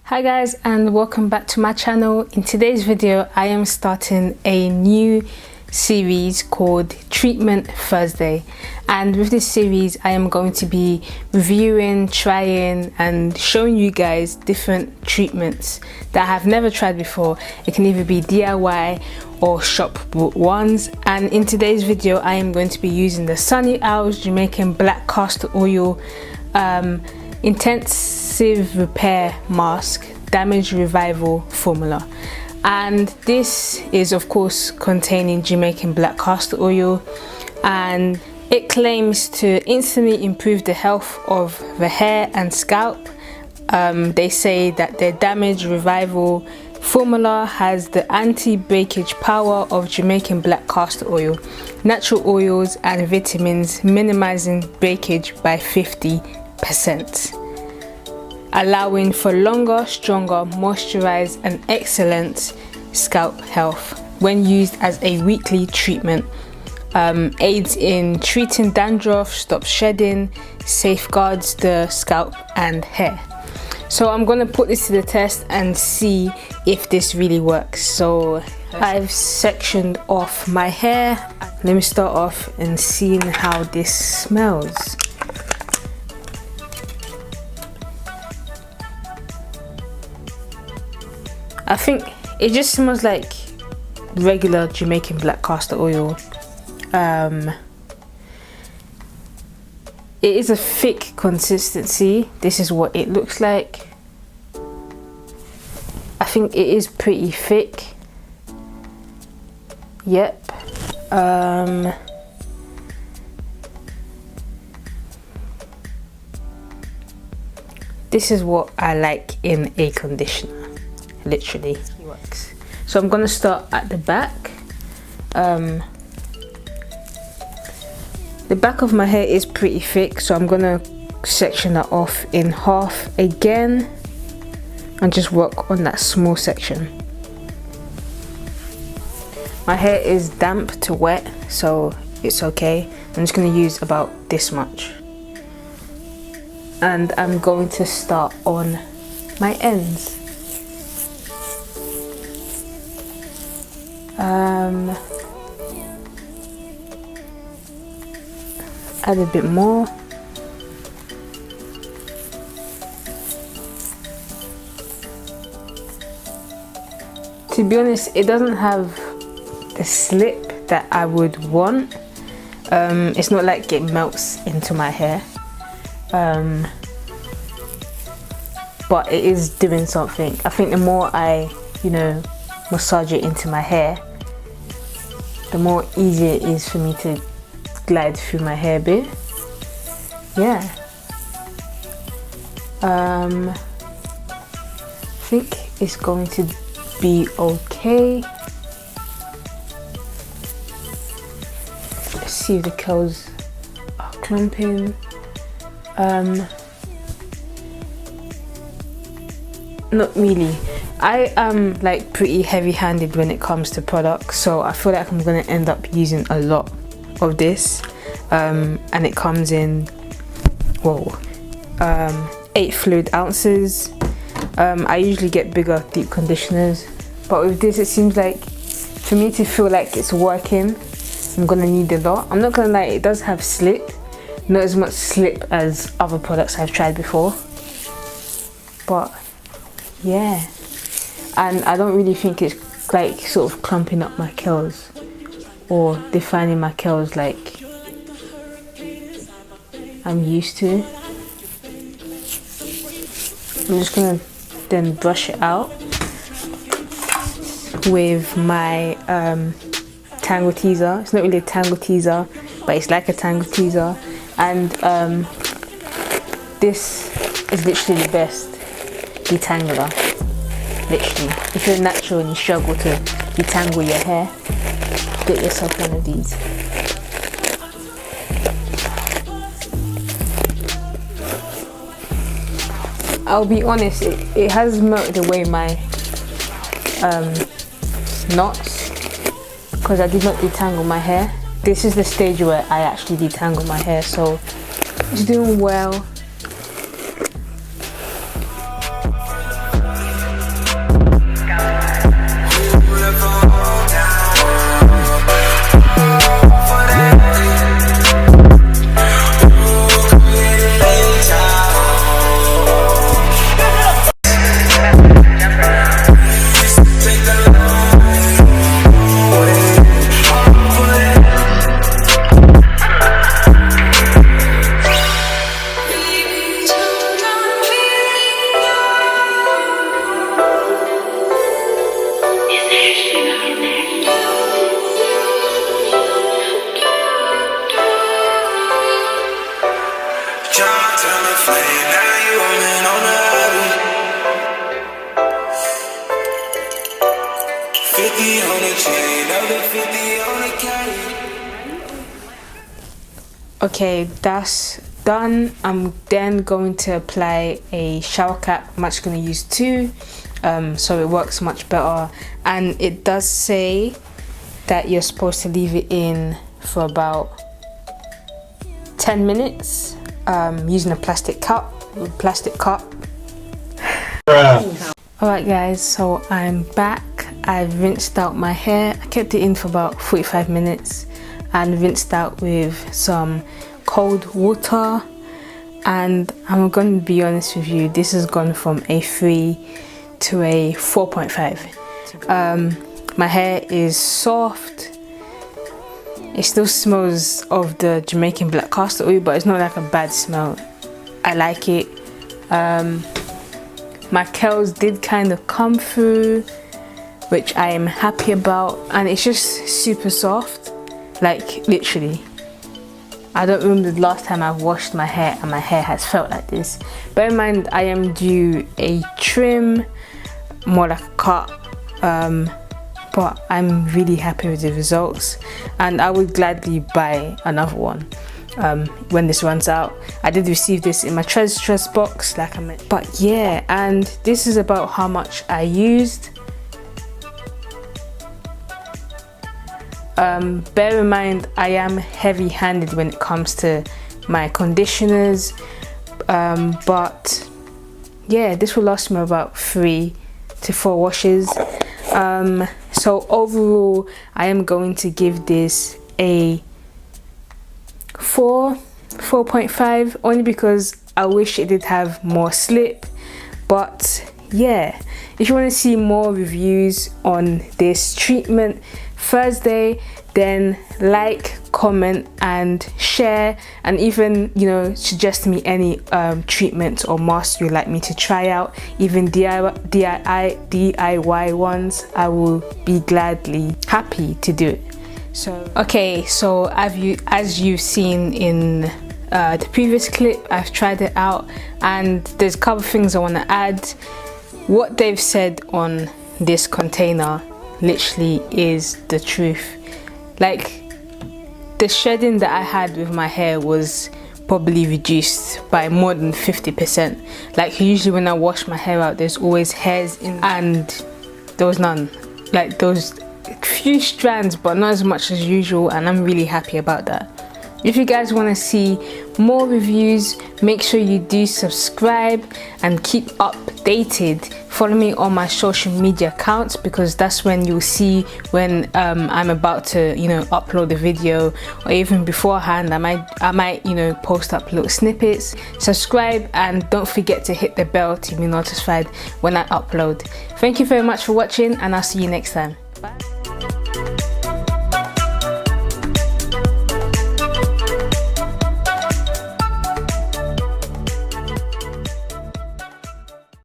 Hi guys, and welcome back to my channel. In today's video I am starting a new series called Treatment Thursday, and with this series I am going to be reviewing, trying and showing you guys different treatments that I have never tried before. It can either be DIY or shop bought ones, and in today's video I am going to be using the Sunny Owls Jamaican Black Castor Oil intensive repair mask damage revival formula, and this is of course containing Jamaican black castor oil, and it claims to instantly improve the health of the hair and scalp. They say that their damage revival formula has the anti-breakage power of Jamaican black castor oil, natural oils and vitamins, minimizing breakage by 50%, allowing for longer, stronger, moisturized and excellent scalp health when used as a weekly treatment. Aids in treating dandruff, stops shedding, safeguards the scalp and hair. So I'm gonna put this to the test and see if this really works. So I've sectioned off my hair. Let me start off and seeing how this smells. I think it just smells like regular Jamaican black castor oil. It is a thick consistency. This is what it looks like. I think it is pretty thick. Yep. This is what I like in a conditioner. Literally works. So I'm gonna start at the back. The back of my hair is pretty thick, so I'm gonna section that off in half again and just work on that small section. My hair is damp to wet, so it's okay. I'm just gonna use about this much, and I'm going to start on my ends. Add a bit more. To be honest, it doesn't have the slip that I would want. It's not like it melts into my hair, but it is doing something. I think the more I, massage it into my hair, the more easier it is for me to glide through my hair bit. Yeah. I think it's going to be okay. Let's see if the curls are clumping. Not really. I am like pretty heavy-handed when it comes to products, so I feel like I'm gonna end up using a lot of this, and it comes in 8 fluid ounces. I usually get bigger deep conditioners, but with this it seems like for me to feel like it's working, I'm gonna need a lot. I'm not gonna lie, it does have slip, not as much slip as other products I've tried before, but yeah. And I don't really think it's like sort of clumping up my curls or defining my curls like I'm used to. I'm just gonna then brush it out with my tangle teaser. It's not really a tangle teaser, but it's like a tangle teaser, and this is literally the best detangler. Literally, if you're natural and you struggle to detangle your hair, get yourself one of these. I'll be honest, it has melted away my knots because I did not detangle my hair. This is the stage where I actually detangle my hair, so it's doing well. 50 on the chain, another 50 on the cane. Okay, that's done. I'm then going to apply a shower cap. I'm actually going to use 2, so it works much better. And it does say that you're supposed to leave it in for about 10 minutes using a plastic cup. Alright guys, so I'm back. I've rinsed out my hair. I kept it in for about 45 minutes and rinsed out with some cold water, and I'm going to be honest with you, this has gone from a 3 to a 4.5. My hair is soft. It still smells of the Jamaican black castor oil, but it's not like a bad smell. I like it. My curls did kind of come through, which I am happy about, and it's just super soft. Like literally, I don't remember the last time I've washed my hair and my hair has felt like this. Bear in mind, I am due a trim, more like a cut, but I'm really happy with the results, and I would gladly buy another one when this runs out. I did receive this in my treasure box, like I meant. But yeah, and this is about how much I used. Bear in mind, I am heavy-handed when it comes to my conditioners, but yeah, this will last me about 3 to 4 washes. So overall, I am going to give this a 4.5, only because I wish it did have more slip. But yeah, if you want to see more reviews on this treatment Thursday, then like, comment and share, and even, you know, suggest to me any treatments or masks you'd like me to try out, even DIY ones. I will be gladly happy to do it. So okay, so as you've seen in the previous clip, I've tried it out, and there's a couple of things I want to add. What they've said on this container literally is the truth. Like, the shedding that I had with my hair was probably reduced by more than 50%. Like, usually when I wash my hair out, there's always hairs in, and there was none. Like, there was a few strands, but not as much as usual, and I'm really happy about that. If you guys want to see more reviews, make sure you do subscribe and keep updated. Follow me on my social media accounts, because that's when you'll see when I'm about to, you know, upload the video, or even beforehand I might you know, post up little snippets. Subscribe, and don't forget to hit the bell to be notified when I upload. Thank you very much for watching, and I'll see you next time. Bye.